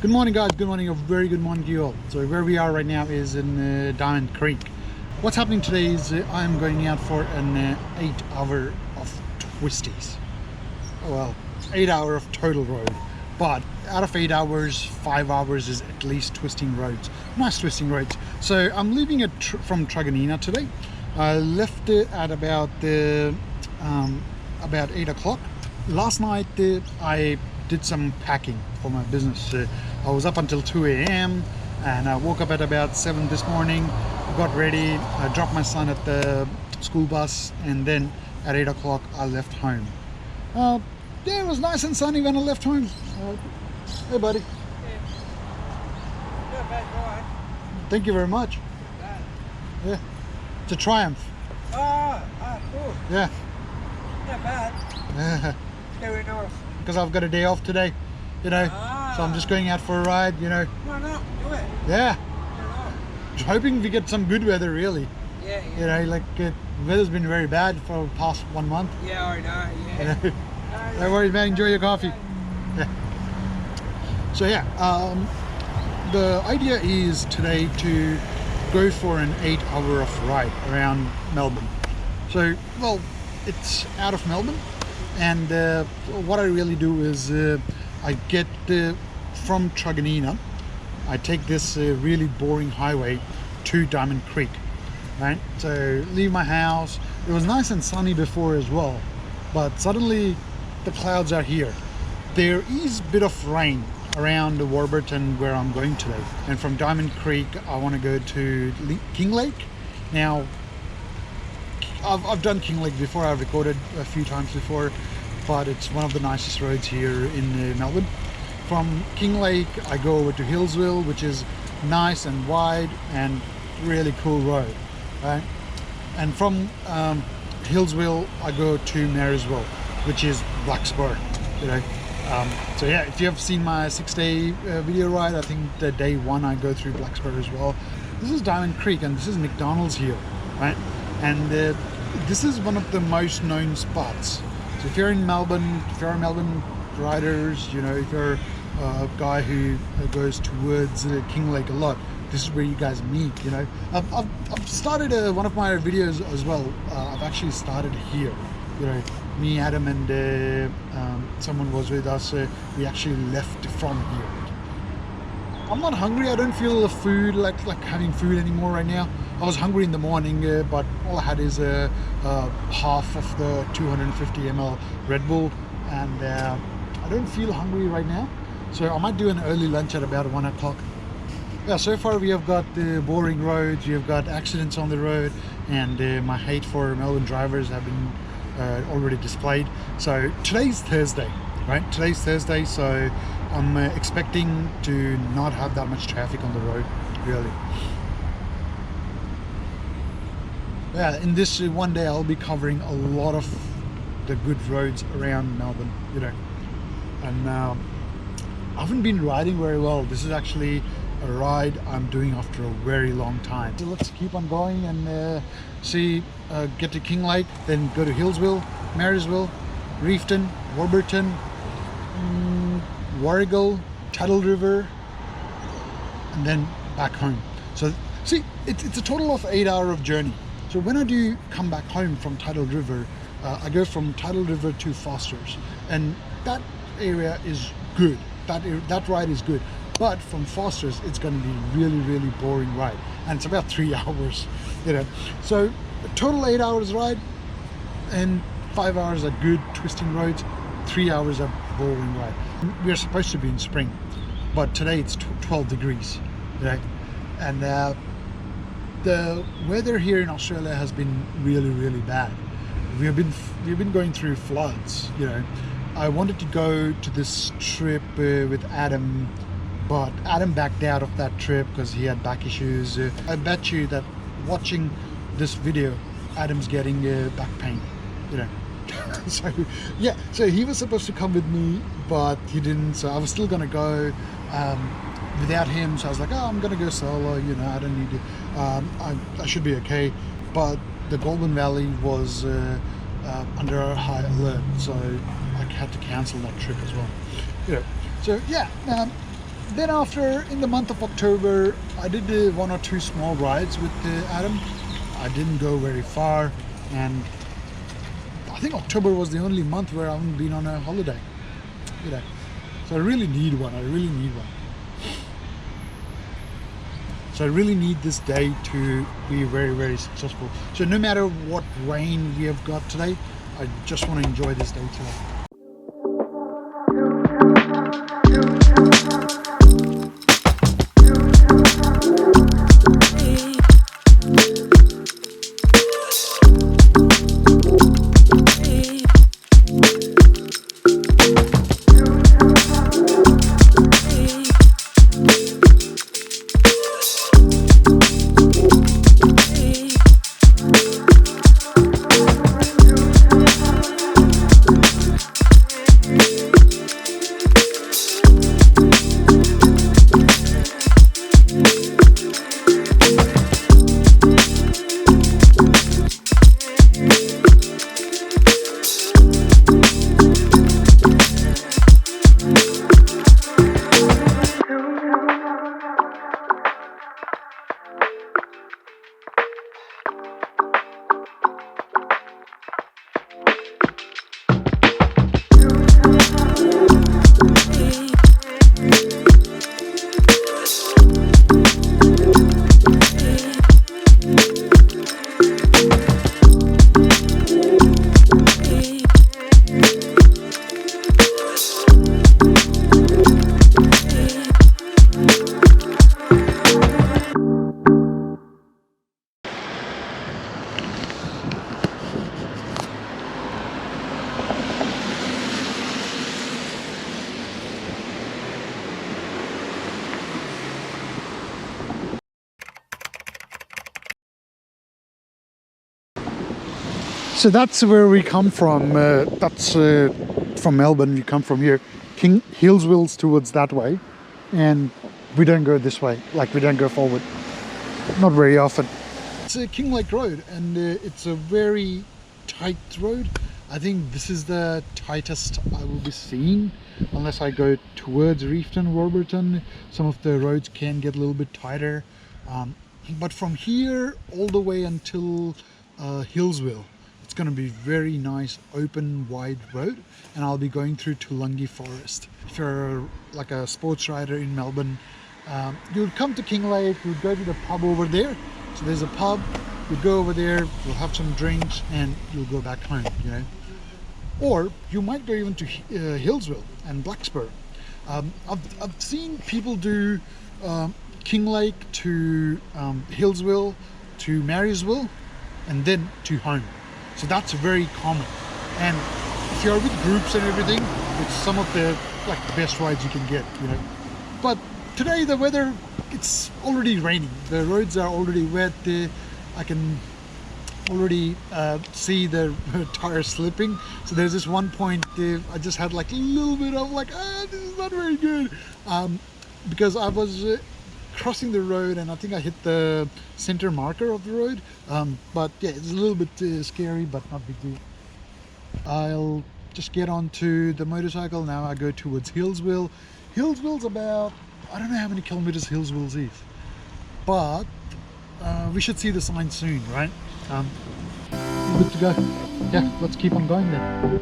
Good morning guys, good morning, a very good morning to you all. So where we are right now is in Diamond Creek. What's happening today is I'm going out for an 8 hour of twisties. Well, 8 hour of total road, but out of 8 hours, 5 hours is at least twisting roads. Nice twisting roads. So I'm leaving it from Truganina today. I left it at about 8 o'clock. Last night I did some packing for my business. I was up until 2 a.m. and I woke up at about 7 this morning, got ready, I dropped my son at the school bus, and then at 8 o'clock I left home. Yeah, it was nice and sunny when I left home. Hey buddy. Yeah. Not bad ride. Thank you very much. Not bad. Yeah, it's a Triumph. Cool. Yeah. Not bad. Very nice. Because I've got a day off today, you know, so I'm just going out for a ride, you know. No, do it. Yeah. No. Just hoping we get some good weather, really. Yeah. You know, like the weather's been very bad for the past 1 month. Yeah, I know, yeah. You know? No worries, man, enjoy your coffee. Yeah. So yeah, the idea is today to go for an 8 hour of ride around Melbourne. So, well, it's out of Melbourne, and what I really do is I get from Truganina, I take this really boring highway to Diamond Creek, right? So leave my house. It was nice and sunny before as well, but suddenly the clouds are here. There is a bit of rain around Warburton where I'm going today, and from Diamond Creek I want to go to Kinglake. Now I've done Kinglake before, I've recorded a few times before, but it's one of the nicest roads here in Melbourne. From Kinglake I go over to Hillsville, which is nice and wide and really cool road, right? And from Hillsville I go to Marysville, which is Black Spur, you know. So yeah, if you have seen my 6-day video ride, I think the day 1 I go through Black Spur as well. This is Diamond Creek and this is McDonald's here, right? And this is one of the most known spots. So if you're in Melbourne, if you're Melbourne riders, you know, if you're a guy who goes towards Kinglake a lot, this is where you guys meet, you know. I've started one of my videos as well. I've actually started here, you know. Me, Adam, and someone was with us. We actually left from here. I'm not hungry. I don't feel the food like having food anymore right now. I was hungry in the morning, but all I had is half of the 250 ml Red Bull, and I don't feel hungry right now. So I might do an early lunch at about 1 o'clock. Yeah, so far we have got the boring roads, we have got accidents on the road, and my hate for Melbourne drivers have been already displayed. So today's Thursday, right? Today's Thursday, so I'm expecting to not have that much traffic on the road, really. Yeah, in this one day I'll be covering a lot of the good roads around Melbourne, you know. And I haven't been riding very well. This is actually a ride I'm doing after a very long time. So let's keep on going and get to Kinglake, then go to Hillsville, Marysville, Reefton, Warburton, Warrigal, TIDAL River, and then back home. So see, it's a total of 8 hour of journey. So when I do come back home from TIDAL River, I go from TIDAL River to Foster's, and that area is good. That ride is good. But from Foster's, it's going to be really, really boring ride, and it's about 3 hours, you know. So a total 8 hours ride, and 5 hours are good twisting roads, 3 hours are boring ride. We're supposed to be in spring, but today it's 12 degrees, right? And the weather here in Australia has been really, really bad. We've been going through floods, you know. I wanted to go to this trip with Adam, but Adam backed out of that trip because he had back issues. I bet you that watching this video, Adam's getting back pain, you know. So yeah, so he was supposed to come with me, but he didn't, so I was still gonna go without him. So I was like, oh, I'm gonna go solo, you know, I don't need to, I should be okay. But the Goulburn Valley was under a high alert, so I had to cancel that trip as well, you know. So yeah, Then after, in the month of October, I did 1 or 2 small rides with Adam. I didn't go very far, and I think October was the only month where I haven't been on a holiday. You know, so I really need one. So I really need this day to be very, very successful. So no matter what rain we have got today, I just want to enjoy this day today. So that's where we come from. That's from Melbourne. We come from here. Hillsville's towards that way, and we don't go this way. Like, we don't go forward. Not very often. It's a Kinglake road, and it's a very tight road. I think this is the tightest I will be seeing, unless I go towards Reefton, Warburton. Some of the roads can get a little bit tighter, but from here all the way until Hillsville, it's going to be very nice, open, wide road, and I'll be going through Toolangi forest. If you're like a sports rider in Melbourne, you'll come to Kinglake, you'll go to the pub over there. So there's a pub, you go over there, you'll have some drinks, and you'll go back home, you know. Or you might go even to Hillsville and Spur. I've seen people do Kinglake to Hillsville to Marysville and then to home. So that's very common, and if you're with groups and everything, it's some of the best rides you can get, you know. But today the weather, it's already raining, the roads are already wet. I can already see the tires slipping. So there's this one point I just had like a little bit of this is not very good, because I was crossing the road and I think I hit the center marker of the road. But yeah, it's a little bit scary, but not big deal. I'll just get onto the motorcycle now. I go towards Hillsville. Hillsville's about, I don't know how many kilometers Hillsville is, but we should see the sign soon, right? Good to go. Yeah, let's keep on going then.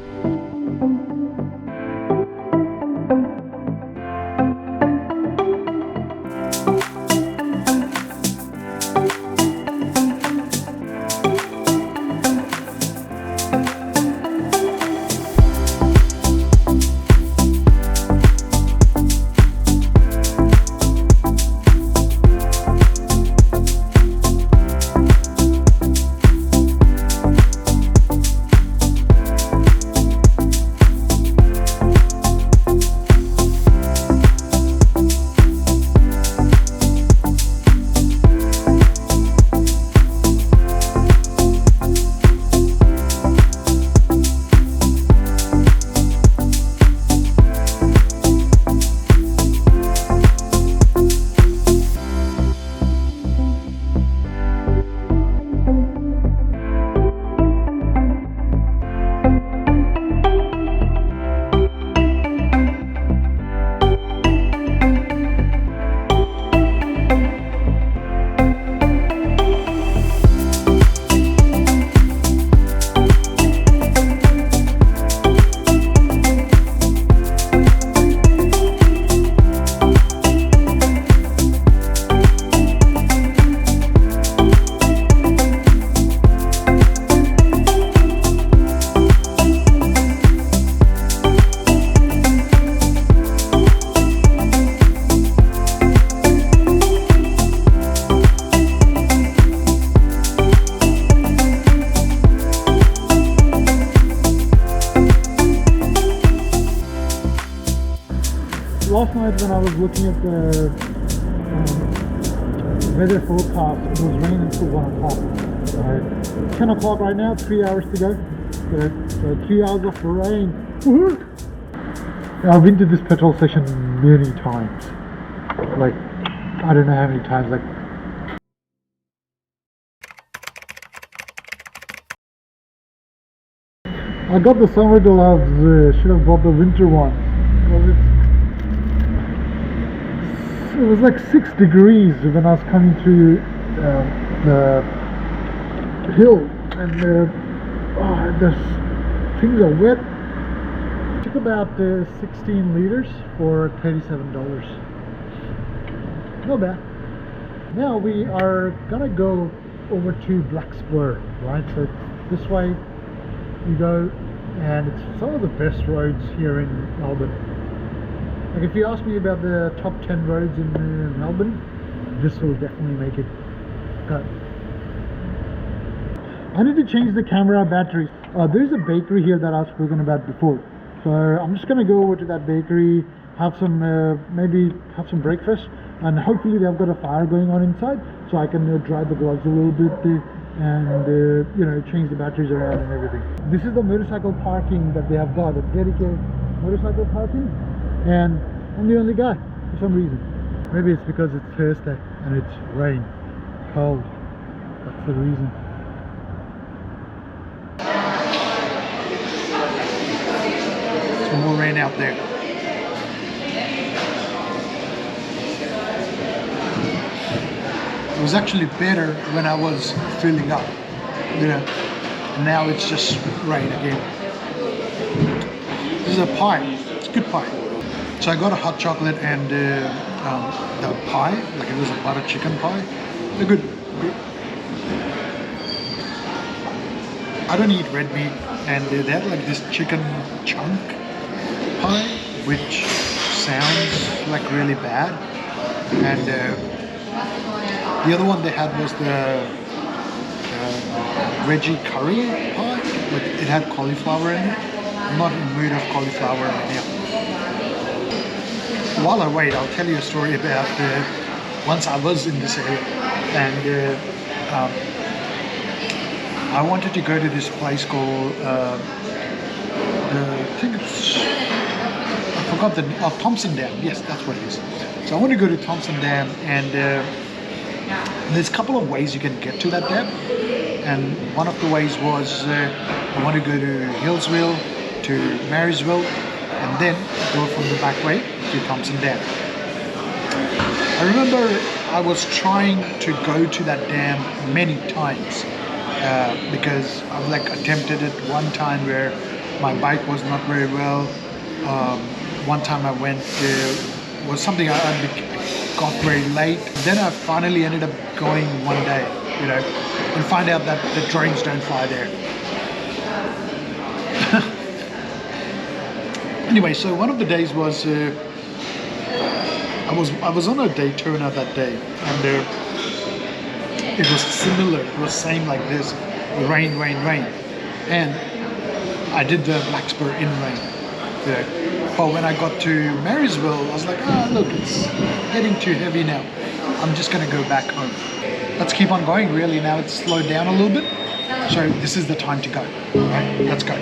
last night when I was looking at the weather forecast, it was raining until 1 o'clock. So 10 o'clock right now, 3 hours to go. So 3 hours of rain. Woohoo! I've been to this petrol station many times. Like, I don't know how many times. Like, I got the summer gloves. Should have bought the winter one. It was like 6 degrees when I was coming through the hill, and the things are wet. It took about 16 liters for $37. Not bad. Now we are gonna go over to Spur, right? So this way we go, and it's some of the best roads here in Melbourne. Like, if you ask me about the top 10 roads in Melbourne, this will definitely make it cut. I need to change the camera batteries. There's a bakery here that I've spoken about before, so I'm just gonna go over to that bakery, have some maybe have some breakfast, and hopefully they've got a fire going on inside, so I can dry the gloves a little bit and you know, change the batteries around and everything. This is the motorcycle parking that they have got, a dedicated motorcycle parking, and I'm the only guy for some reason. Maybe it's because it's Thursday and it's rain, cold. That's the reason. Some more rain out there. It was actually better when I was filling up, you know, and now it's just rain again. This is a pie. It's a good pie. So I got a hot chocolate and the pie, like it was a butter chicken pie. They're good. I don't eat red meat, and they had like this chicken chunk pie, which sounds like really bad. And the other one they had was the veggie curry pie. Like, it had cauliflower in it. I'm not in the mood of cauliflower right now. While I wait, I'll tell you a story about once I was in this area, and I wanted to go to this place called I think it's, I forgot the name, Thompson Dam. Yes, that's what it is. So I want to go to Thompson Dam, and there's a couple of ways you can get to that dam, and one of the ways was I want to go to Hillsville, to Marysville, and then go from the back way to Thompson Dam. I remember I was trying to go to that dam many times because I've like attempted it one time where my bike was not very well. One time I went, was something I got very late. Then I finally ended up going one day, you know, and find out that the drones don't fly there. Anyway, so one of the days was I was on a Daytona that day, and it was similar. It was same like this, rain, and I did the Spur in rain. You know. But when I got to Marysville, I was like, look, it's getting too heavy now. I'm just gonna go back home. Let's keep on going. Really, now it's slowed down a little bit, so this is the time to go. Right? Let's go.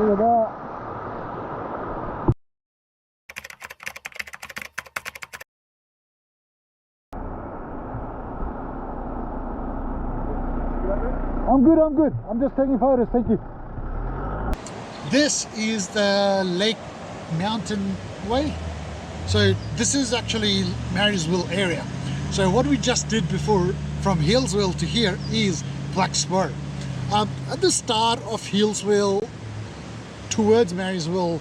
Look at that. I'm good. I'm just taking photos, thank you. This is the Lake Mountain Way. So this is actually Marysville area. So what we just did before from Hillsville to here is Black Spur. At the start of Hillsville towards Marysville,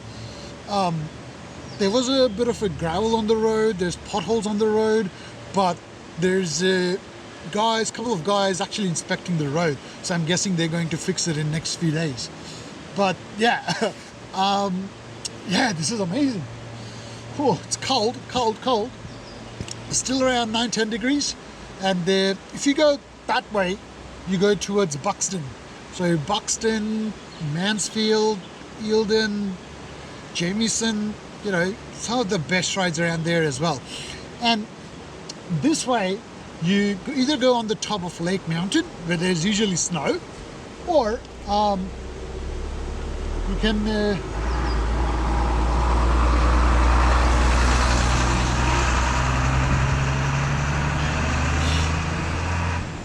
there was a bit of a gravel on the road, there's potholes on the road, but there's couple of guys actually inspecting the road, so I'm guessing they're going to fix it in the next few days. But yeah, yeah, this is amazing. Oh, it's cold. It's still around 9-10 degrees, and if you go that way, you go towards Buxton. So Buxton, Mansfield, Eildon, Jamieson, you know, some of the best rides around there as well. And this way, you either go on the top of Lake Mountain, where there's usually snow, or you can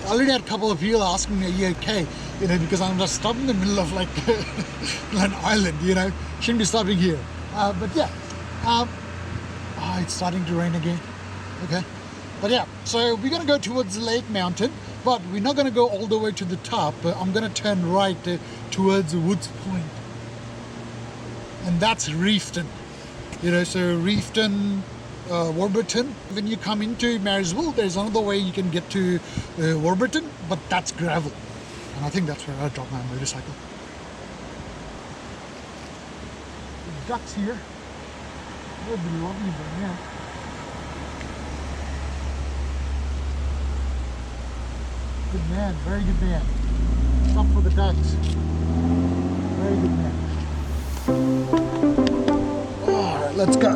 I already had a couple of people asking me, are you okay? You know, because I'm just stopped in the middle of like an island, you know, shouldn't be stopping here. But yeah, oh, it's starting to rain again. Okay. But yeah, so we're going to go towards Lake Mountain, but we're not going to go all the way to the top. I'm going to turn right towards Woods Point. And that's Reefton. You know, so Reefton, Warburton. When you come into Marysville, there's another way you can get to Warburton, but that's gravel. And I think that's where I drop my motorcycle. The ducks here. That would be lovely, but yeah. Good man, very good man. Stop for the ducks. Very good man. Alright, let's go.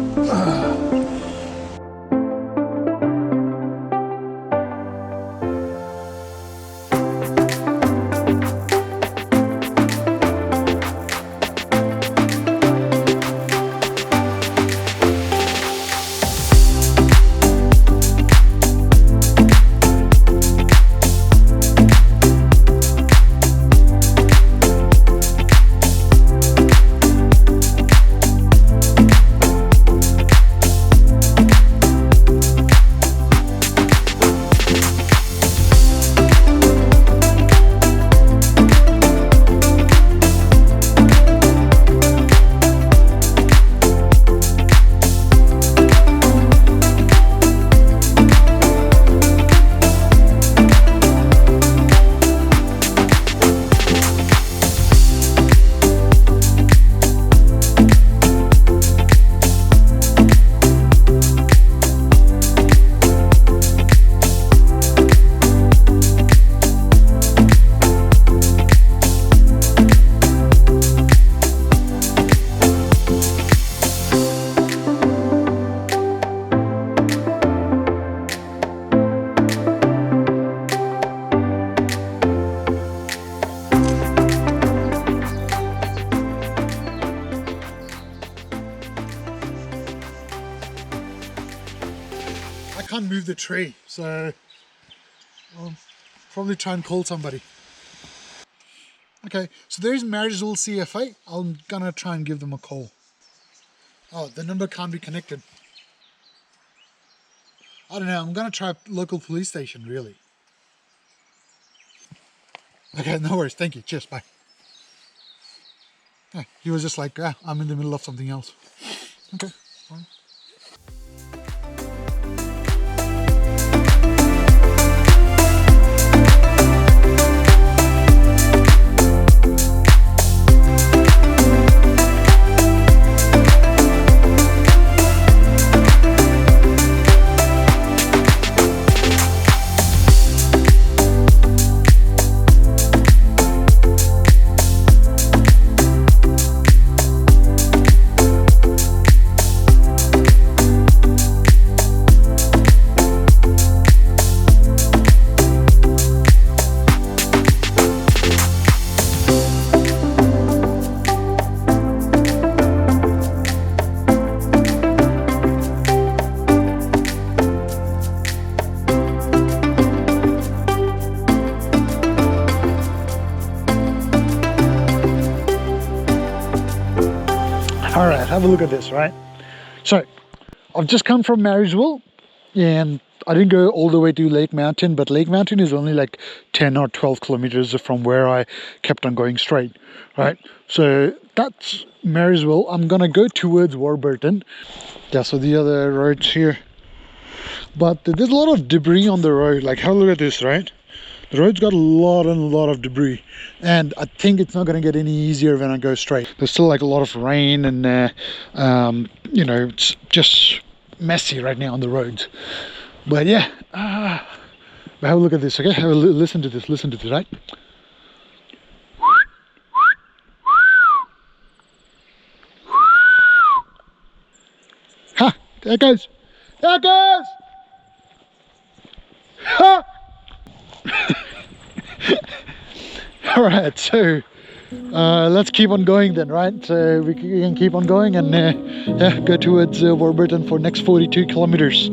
Can't move the tree, so I'll probably try and call somebody. Okay, so there's Marysville CFA. I'm gonna try and give them a call. Oh, the number can't be connected. I don't know, I'm gonna try local police station, really. Okay, no worries, thank you, cheers, bye. Yeah, he was just like, I'm in the middle of something else. Okay, fine. All right, have a look at this, right? So I've just come from Marysville, and I didn't go all the way to Lake Mountain, but Lake Mountain is only like 10 or 12 kilometers from where I kept on going straight, right? So that's Marysville. I'm gonna go towards Warburton. Yeah, so the other roads here. But there's a lot of debris on the road. Like, have a look at this, right? The road's got a lot of debris, and I think it's not going to get any easier when I go straight. There's still like a lot of rain, and you know, it's just messy right now on the roads. But yeah, have a look at this, okay? Have a listen to this, right? Ha! There it goes! There it goes! Ha! All right, so let's keep on going then, right? So we can keep on going and yeah, go towards Warburton for next 42 kilometers.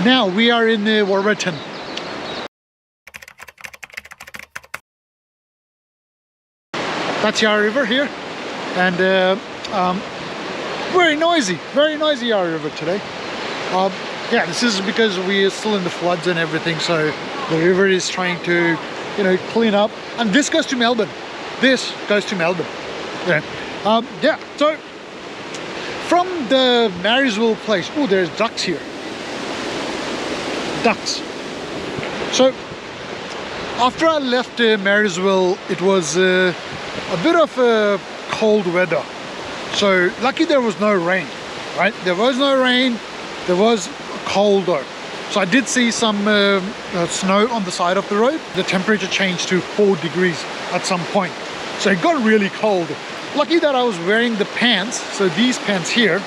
Now we are in Warburton. That's Yarra River here, and very noisy Yarra River today. Yeah, this is because we are still in the floods and everything, so the river is trying to, you know, clean up. And this goes to Melbourne. This goes to Melbourne. Yeah. Yeah. So from the Marysville place, oh, there's ducks here. Ducks. So after I left Marysville, it was a bit of cold weather, So lucky there was no rain, right? There was no rain, there was cold though. So I did see some snow on the side of the road. The temperature changed to 4 degrees at some point. So it got really cold. Lucky that I was wearing the pants. So these pants here,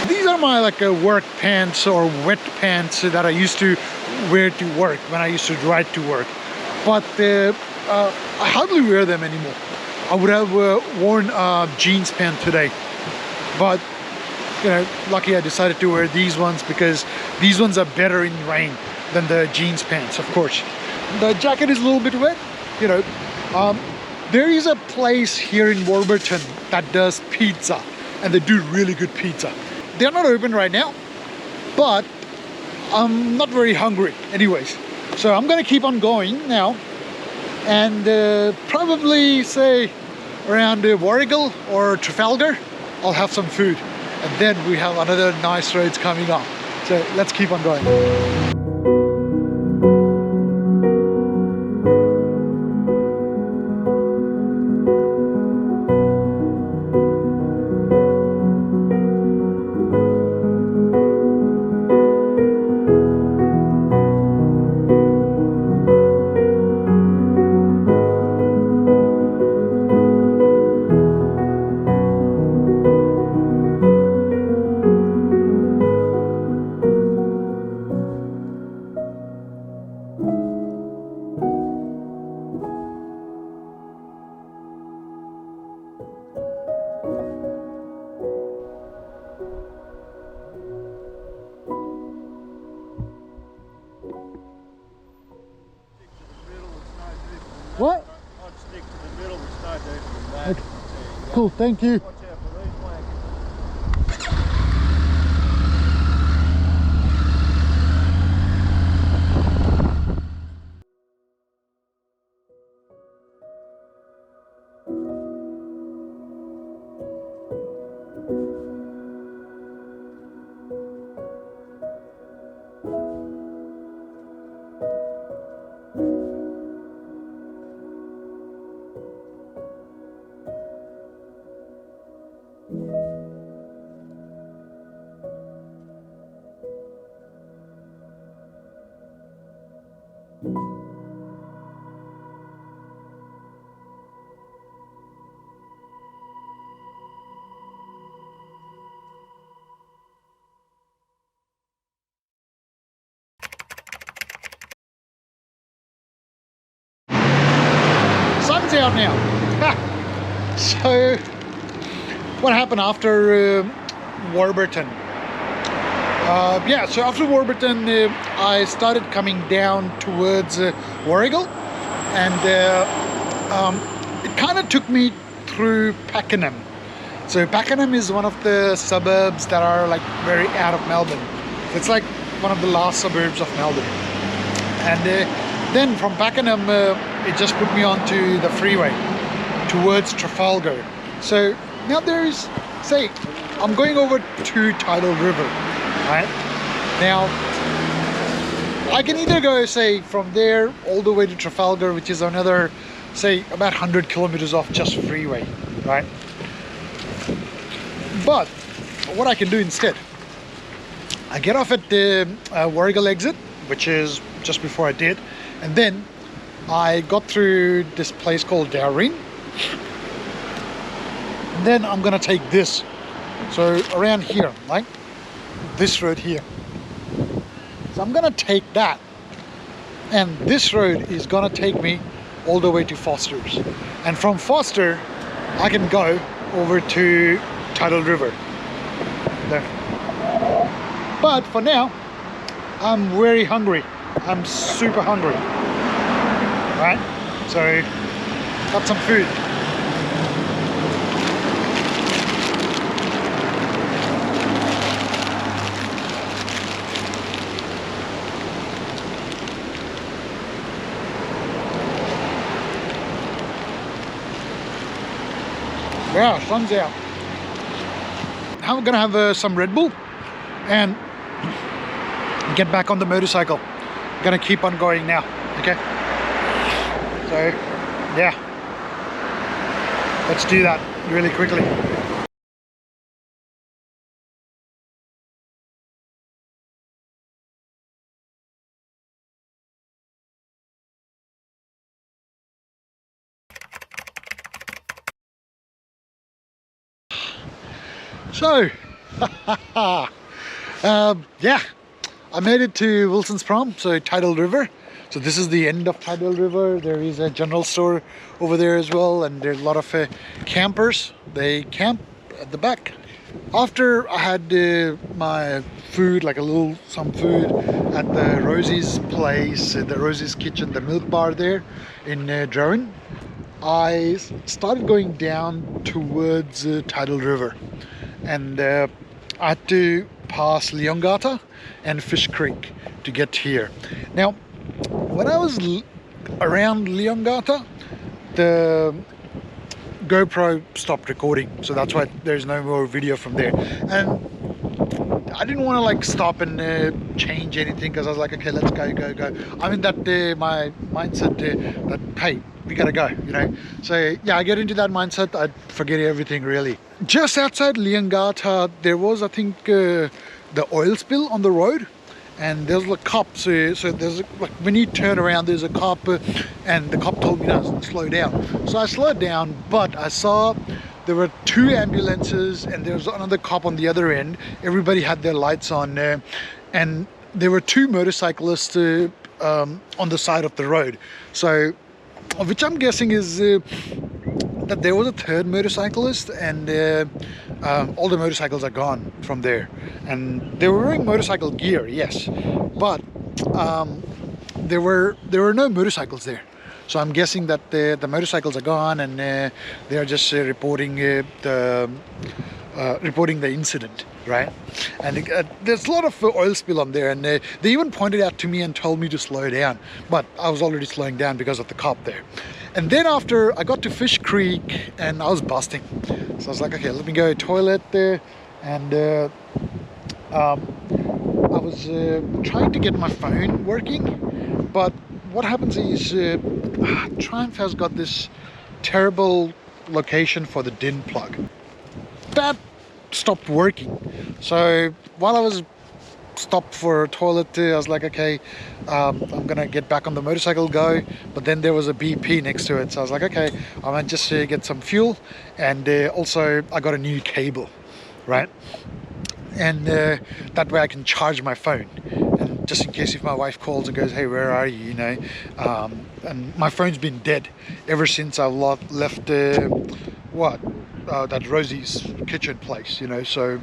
these are my like work pants or wet pants that I used to wear to work when I used to ride to work. But I hardly wear them anymore. I would have worn a jeans pant today. But you know, lucky I decided to wear these ones because these ones are better in rain than the jeans pants, of course. The jacket is a little bit wet, you know. There is a place here in Warburton that does pizza, and they do really good pizza. They're not open right now, but I'm not very hungry anyways. So I'm gonna keep on going now, and probably say around Warrigal or Trafalgar, I'll have some food. And then we have another nice roads coming up. So let's keep on going. What? I'd stick to the middle and start there from that. Okay. Cool, thank you. Watch out for these blankets. Sun's out now. So what happened after Warburton? Yeah, so after Warburton I started coming down towards Warrigal, and it kind of took me through Pakenham. So Pakenham is one of the suburbs that are like very out of Melbourne. It's like one of the last suburbs of Melbourne. And then from Pakenham it just put me onto the freeway towards Trafalgar. So now there's, say, I'm going over to Tidal River, right? Now I can either go, say, from there all the way to Trafalgar, which is another, say, about 100 kilometers off just freeway, right? But what I can do instead, I get off at the Warrigal exit, which is just before I did, and then I got through this place called Dowreen. Then I'm gonna take this, so around here, like this road here. So I'm gonna take that, and this road is gonna take me all the way to Foster's, and from Foster I can go over to Tidal River there. But for now I'm very hungry. I'm super hungry, right? So got some food. Yeah, sun's out. I'm gonna have some Red Bull and get back on the motorcycle. I'm gonna keep on going now, okay? So, yeah, let's do that. really quickly. So, yeah, I made it to Wilson's Prom, so Tidal River. So this is the end of Tidal River. There is a general store over there as well, and there's a lot of campers. They camp at the back. After I had my food, like some food at the Rosie's place, the Rosie's Kitchen, the milk bar there in Drone, I started going down towards Tidal River, and I had to pass Leongata and Fish Creek to get here. Now, when I was around Leongata, the GoPro stopped recording, so that's why there's no more video from there. And I didn't want to like stop and change anything, because I was like, okay, let's go. I'm in that my mindset that hey, we gotta go, you know. So yeah, I get into that mindset, I forget everything really. Just outside Leongata, there was, I think, the oil spill on the road, and there's a cop. So there's like, when you turn around, there's a cop, and the cop told me to slow down. So I slowed down, but I saw there were 2 ambulances, and there was another cop on the other end. Everybody had their lights on, and there were 2 motorcyclists on the side of the road. So, which I'm guessing is that there was a 3rd motorcyclist, and all the motorcycles are gone from there. And they were wearing motorcycle gear, yes, but there were no motorcycles there. So I'm guessing that the motorcycles are gone, and they are just reporting the incident, right? And there's a lot of oil spill on there, and they even pointed out to me and told me to slow down, but I was already slowing down because of the cop there. And then after I got to Fish Creek, and I was busting, so I was like, okay, let me go toilet there, and I was trying to get my phone working, but what happens is Triumph has got this terrible location for the DIN plug. That stopped working. So while I was stopped for a toilet, I was like, okay, I'm gonna get back on the motorcycle, go. But then there was a BP next to it, so I was like, okay, I might just get some fuel, and also I got a new cable, right? And that way I can charge my phone, and just in case if my wife calls and goes, hey, where are you, you know. And my phone's been dead ever since I left that Rosie's Kitchen place, you know. So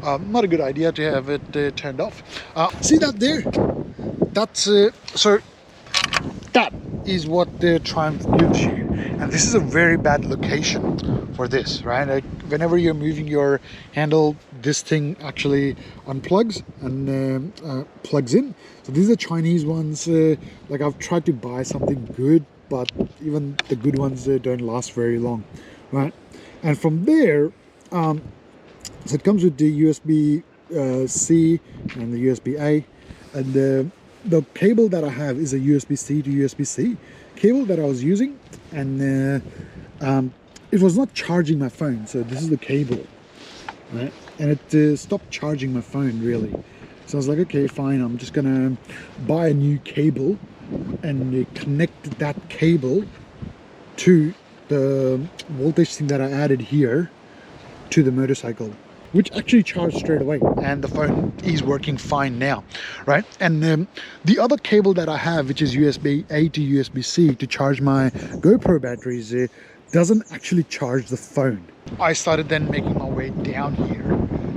not a good idea to have it turned off. See that there? That's so that is what the Triumph gives you, and this is a very bad location for this, right? Like, whenever you're moving your handle, this thing actually unplugs and plugs in. So these are Chinese ones. Like, I've tried to buy something good, but even the good ones don't last very long, right? And from there, so it comes with the USB C and the USB A, and the cable that I have is a USB C to USB C cable that I was using, and it was not charging my phone. So this is the cable, right? And it stopped charging my phone really. So I was like, okay, fine, I'm just gonna buy a new cable and connect that cable to the voltage thing that I added here to the motorcycle, which actually charged straight away, and the phone is working fine now, right? And the other cable that I have, which is USB A to USB C to charge my GoPro batteries, doesn't actually charge the phone. I started then making my way down here,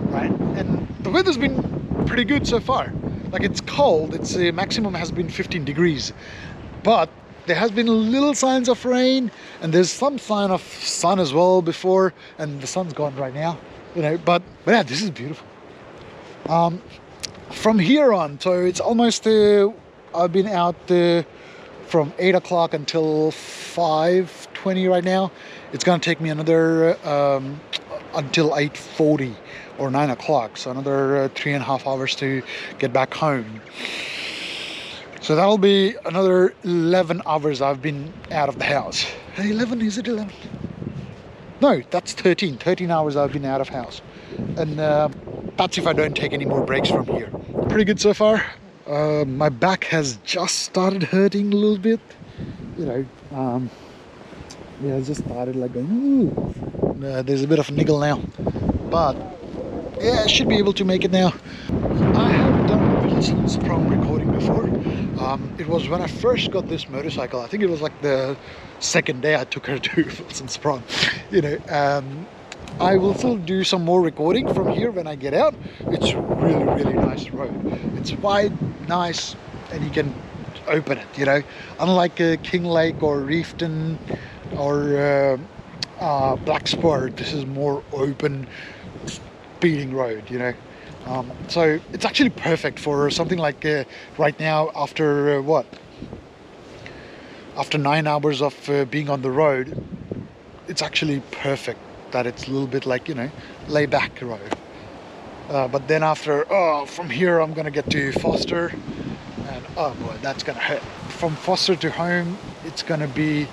right? And the weather's been pretty good so far. Like, it's cold, its maximum has been 15 degrees, but there has been little signs of rain, and there's some sign of sun as well before, and the sun's gone right now, you know. But yeah, this is beautiful. From here on, so it's almost I've been out from 8 o'clock until 5:20 right now. It's gonna take me another until 8:40 or 9 o'clock, so another 3.5 hours to get back home. So that'll be another 11 hours I've been out of the house. 11, is it 11? No, that's 13 hours I've been out of house, and that's if I don't take any more breaks from here. Pretty good so far. My back has just started hurting a little bit, you know. Yeah, I just started like going, ooh. There's a bit of a niggle now, but yeah, I should be able to make it now. I have done Wilson Sprung recording before. It was when I first got this motorcycle. I think it was like the second day I took her to Wilson Sprung. You know, I will still do some more recording from here when I get out. It's really nice road. It's wide, nice, and you can open it, you know. Unlike Kinglake or Reefton or Black Spur, this is more open, speeding road, you know. So it's actually perfect for something like right now after after 9 hours of being on the road. It's actually perfect that it's a little bit like, you know, lay back road. But then after, from here I'm gonna get to Foster, and oh boy, that's gonna hurt. From Foster to home, it's gonna be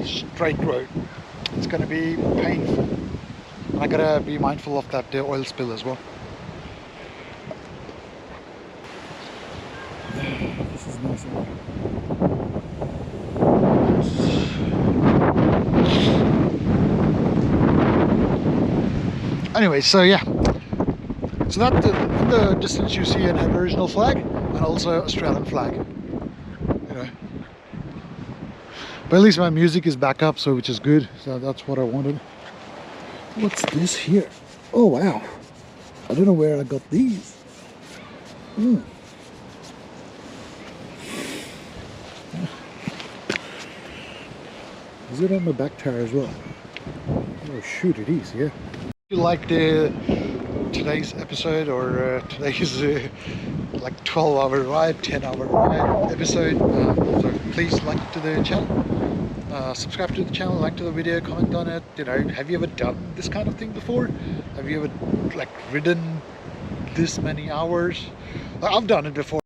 straight road. It's gonna be painful. I gotta be mindful of that oil spill as well. This is nice. Anyway, so yeah, so that in the distance you see an Aboriginal flag and also Australian flag, you know. But at least my music is back up, so which is good. So that's what I wanted. What's this here? Oh wow, I don't know where I got these. Is it on the back tire as well? Oh shoot, it is, yeah. If you liked today's episode, or today's like 12-hour ride, 10-hour ride episode, so please like to the channel. Subscribe to the channel, like to the video, comment on it. You know, have you ever done this kind of thing before? Have you ever like ridden this many hours? I've done it before.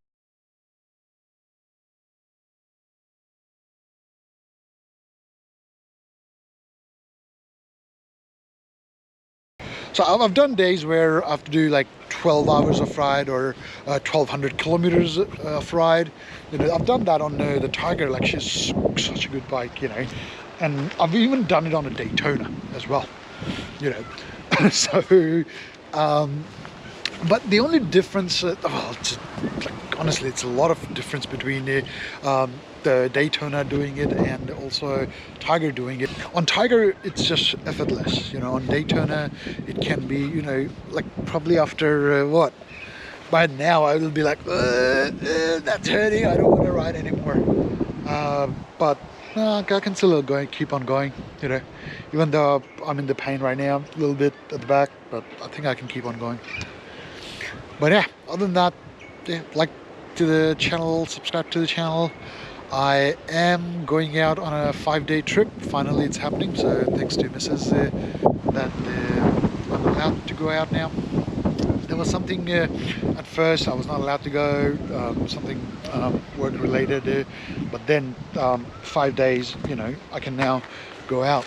So I've done days where I have to do like 12 hours of ride, or 1200 kilometers of ride. You know, I've done that on the Tiger. Like, she's such a good bike, you know. And I've even done it on a Daytona as well, you know. So, but the only difference, well, like, honestly, it's a lot of difference between the Daytona doing it and also Tiger doing it. On Tiger, it's just effortless, you know. On Daytona, it can be, you know, like probably after by now I will be like, that's hurting, I don't want to ride anymore. But I can still keep on going, you know, even though I'm in the pain right now a little bit at the back, but I think I can keep on going. But yeah, other than that, yeah, like to the channel, subscribe to the channel. I am going out on a 5-day trip. Finally it's happening, so thanks to Mrs. that I'm allowed to go out now. There was something at first I was not allowed to go, something work related, but then 5 days, you know, I can now go out.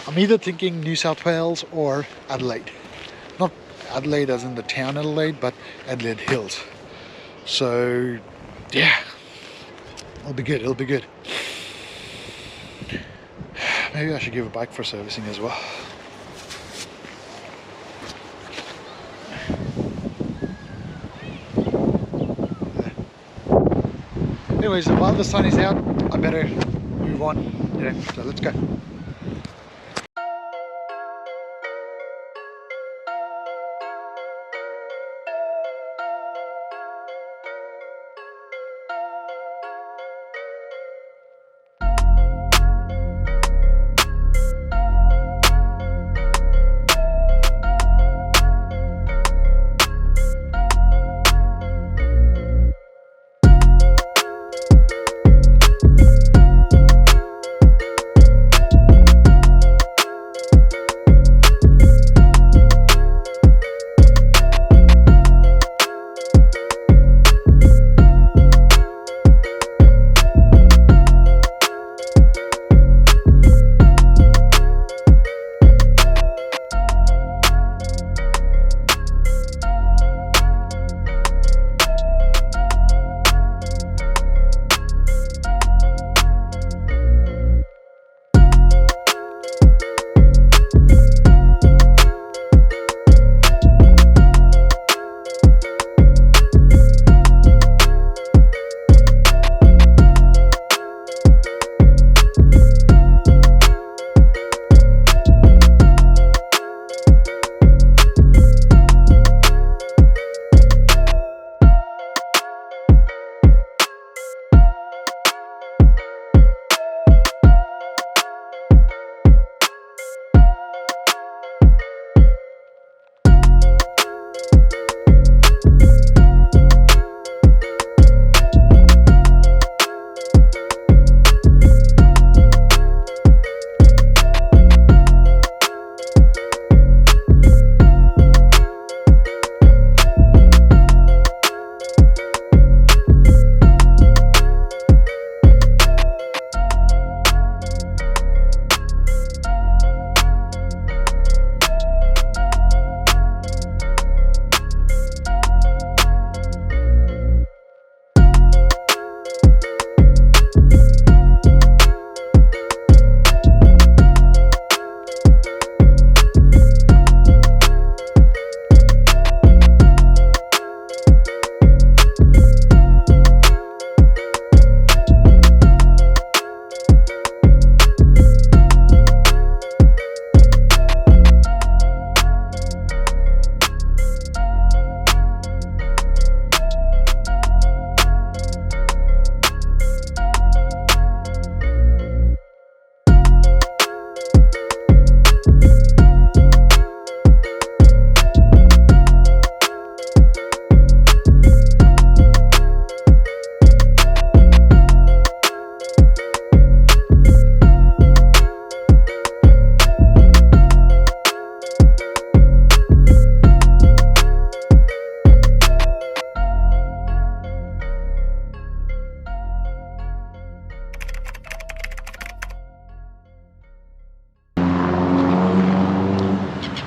I'm either thinking New South Wales or Adelaide. Not Adelaide as in the town Adelaide, but Adelaide Hills. So yeah, it'll be good, it'll be good. Maybe I should give a bike for servicing as well. Anyways, while the sun is out, I better move on. Yeah, so let's go.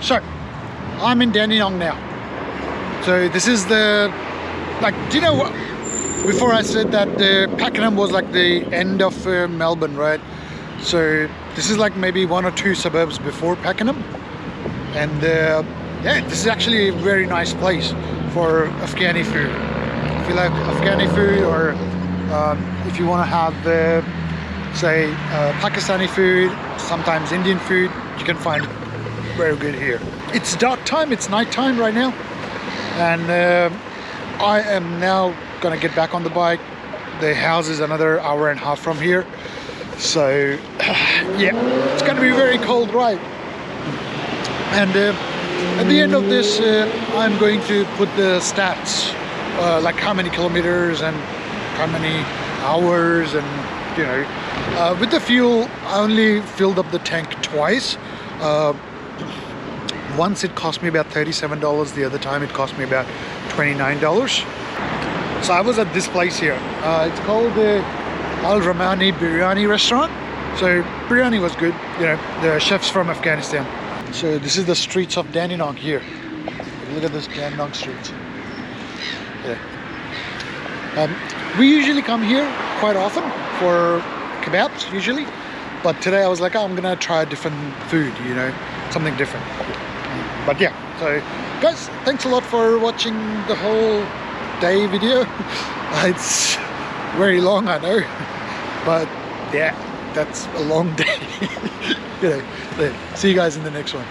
So I'm in Dandenong now. So this is the, like, do you know what, before I said that the Pakenham was like the end of Melbourne, right? So this is like maybe 1 or 2 suburbs before Pakenham. And yeah, this is actually a very nice place for Afghani food. If you like Afghani food, or if you want to have say Pakistani food, sometimes Indian food, you can find it very good here. It's dark time, it's night time right now, and I am now gonna get back on the bike. The house is another hour and a half from here, so yeah, it's gonna be a very cold ride. And at the end of this, I'm going to put the stats, like how many kilometers and how many hours, and you know, with the fuel, I only filled up the tank twice. Once it cost me about $37, the other time it cost me about $29. So I was at this place here. It's called the Al Ramani Biryani restaurant. So biryani was good, you know, the chef's from Afghanistan. So this is the streets of Dandenong here. Look at this Dandenong streets. Yeah. We usually come here quite often for kebabs usually, but today I was like, oh, I'm gonna try a different food, you know, something different. But yeah, so guys, thanks a lot for watching the whole day video. It's very long, I know, but yeah, that's a long day. You know, see you guys in the next one.